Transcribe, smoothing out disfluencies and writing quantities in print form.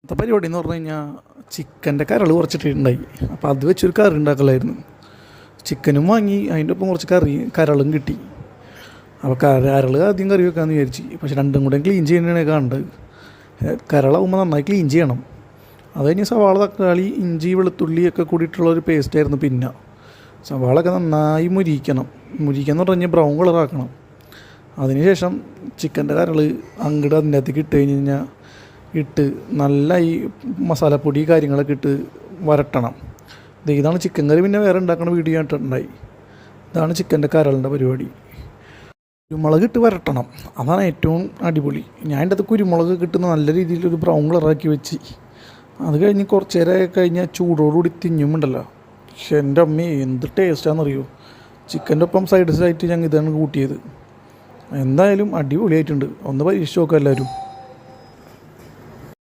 ഇന്നത്തെ പരിപാടി എന്ന് പറഞ്ഞു കഴിഞ്ഞാൽ ചിക്കൻ്റെ കരൾ കുറച്ചിട്ടുണ്ടായി. അപ്പോൾ അത് വെച്ചൊരു കറി ഉണ്ടാക്കലായിരുന്നു. ചിക്കനും വാങ്ങി, അതിൻ്റെ ഒപ്പം കുറച്ച് കരളും കിട്ടി. അപ്പോൾ കരൾ ആദ്യം കറി വെക്കാമെന്ന് വിചാരിച്ചു. പക്ഷെ രണ്ടും കൂടെ ക്ലീൻ ചെയ്യുന്നതാണ് കണ്ടത്. കരളാവുമ്പോൾ നന്നായി ക്ലീൻ ചെയ്യണം. അത് കഴിഞ്ഞ് സവാള, തക്കാളി, ഇഞ്ചി, വെളുത്തുള്ളിയൊക്കെ കൂടിയിട്ടുള്ളൊരു പേസ്റ്റായിരുന്നു. പിന്നെ സവാളൊക്കെ നന്നായി മുരിക്കണം എന്ന് പറഞ്ഞാൽ ബ്രൗൺ കളറാക്കണം. അതിനുശേഷം ചിക്കൻ്റെ കരൾ അങ്ങോട്ട് അതിൻ്റെ അകത്തേക്ക് ഇട്ട് കഴിഞ്ഞ് കഴിഞ്ഞാൽ നല്ല ഈ മസാലപ്പൊടി കാര്യങ്ങളൊക്കെ ഇട്ട് വരട്ടണം. ഇതാണ് ചിക്കൻ കറി. പിന്നെ വേറെ ഉണ്ടാക്കുന്ന വീഡിയോ ആയിട്ടുണ്ടായി. ഇതാണ് ചിക്കൻ്റെ കരളിൻ്റെ പരിപാടി. കുരുമുളക് ഇട്ട് വരട്ടണം, അതാണ് ഏറ്റവും അടിപൊളി. ഞാൻ എൻ്റെ അത് കുരുമുളക് കിട്ടുന്ന നല്ല രീതിയിലൊരു ബ്രൗൺ കളറാക്കി വെച്ച് അത് കഴിഞ്ഞ് കുറച്ച് നേരം കഴിഞ്ഞാൽ ചൂടോടുകൂടി തിന്നുമുണ്ടല്ലോ. പക്ഷെ എൻ്റെ അമ്മ എന്ത് ടേസ്റ്റാണെന്നറിയോ. ചിക്കൻ്റെ ഒപ്പം സൈഡ് ആയിട്ട് ഞങ്ങൾ ഇതാണ് കൂട്ടിയത്. എന്തായാലും അടിപൊളിയായിട്ടുണ്ട്. ഒന്ന് പരീക്ഷിച്ച് നോക്കാം എല്ലാവരും.